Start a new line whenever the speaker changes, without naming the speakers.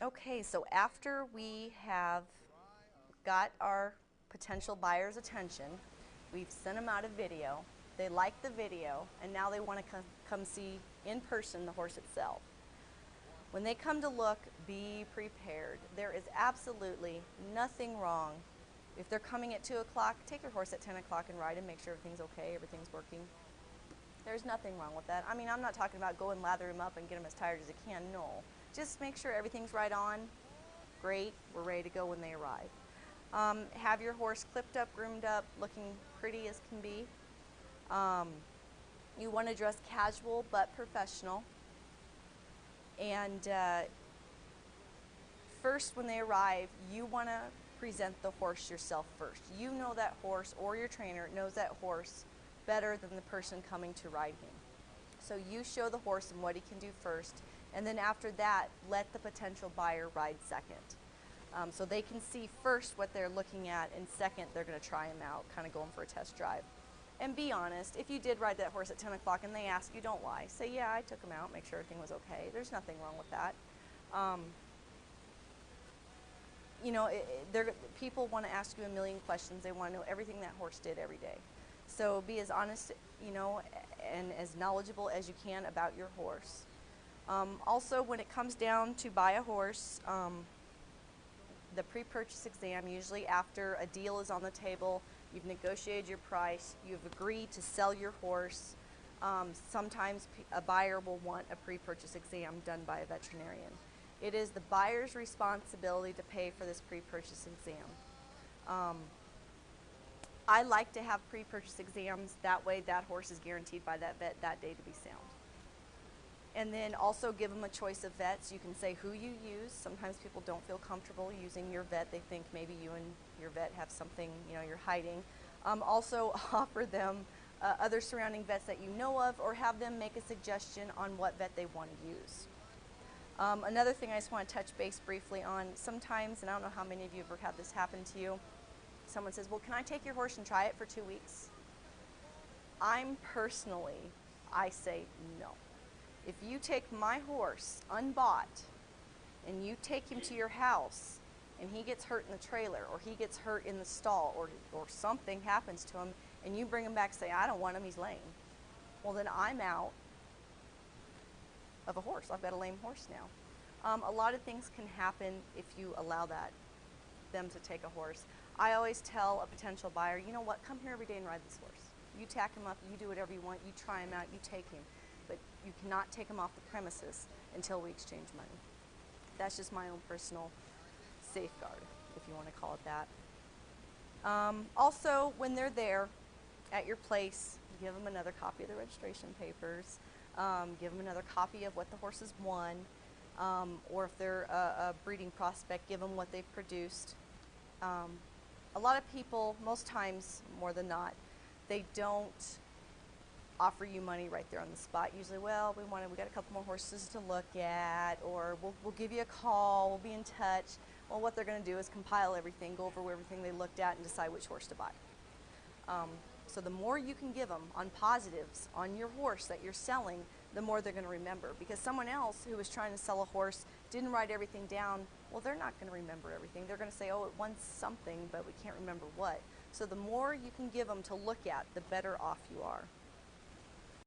Okay, so after we have got our potential buyer's attention, we've sent them out a video, they like the video, and now they want to come see in person the horse itself. When they come to look, be prepared. There is absolutely nothing wrong. If they're coming at 2 o'clock, take your horse at 10 o'clock and ride and make sure everything's okay, everything's working. There's nothing wrong with that. I mean, I'm not talking about go and lather him up and get him as tired as you can. No. Just make sure everything's right on. Great. We're ready to go when they arrive. Have your horse clipped up, groomed up, looking pretty as can be. You want to dress casual but professional. And first, when they arrive, you want to present the horse yourself first. You know that horse, or your trainer knows that horse better than the person coming to ride him. So you show the horse and what he can do first, and then after that, let the potential buyer ride second. So they can see first what they're looking at, and second, they're going to try him out, kind of go him for a test drive. And be honest, if you did ride that horse at 10 o'clock and they ask you, don't lie. Say, yeah, I took him out, make sure everything was okay. There's nothing wrong with that. You know, people want to ask you a million questions. They want to know everything that horse did every day. So be as honest, you know, and as knowledgeable as you can about your horse. Also, when it comes down to buy a horse, the pre-purchase exam, usually after a deal is on the table, you've negotiated your price, you've agreed to sell your horse. Sometimes a buyer will want a pre-purchase exam done by a veterinarian. It is the buyer's responsibility to pay for this pre-purchase exam. I like to have pre-purchase exams. That way that horse is guaranteed by that vet that day to be sound. And then also give them a choice of vets. You can say who you use. Sometimes people don't feel comfortable using your vet. They think maybe you and your vet have something, you know, you're hiding. Also offer them other surrounding vets that you know of, or have them make a suggestion on what vet they want to use. Another thing I just want to touch base briefly on, sometimes, and I don't know how many of you have ever had this happen to you, someone says, well, can I take your horse and try it for 2 weeks? I say no. If you take my horse unbought and you take him to your house and he gets hurt in the trailer, or he gets hurt in the stall, or something happens to him, and you bring him back and say, I don't want him, he's lame, well, then I'm out of a horse. I've got a lame horse now. A lot of things can happen if you allow them to take a horse. I always tell a potential buyer, you know what, come here every day and ride this horse. You tack him up, you do whatever you want, you try him out, you take him. But you cannot take him off the premises until we exchange money. That's just my own personal safeguard, if you want to call it that. Also, when they're there at your place, give them another copy of the registration papers, give them another copy of what the horse has won, or if they're a breeding prospect, give them what they've produced. A lot of people, most times more than not, they don't offer you money right there on the spot. Usually, well, we got a couple more horses to look at, or we'll give you a call, we'll be in touch. Well, what they're going to do is compile everything, go over everything they looked at, and decide which horse to buy. So the more you can give them on positives on your horse that you're selling, the more they're going to remember. Because someone else who was trying to sell a horse didn't write everything down, well, they're not going to remember everything. They're going to say, oh, it won something, but we can't remember what. So the more you can give them to look at, the better off you are.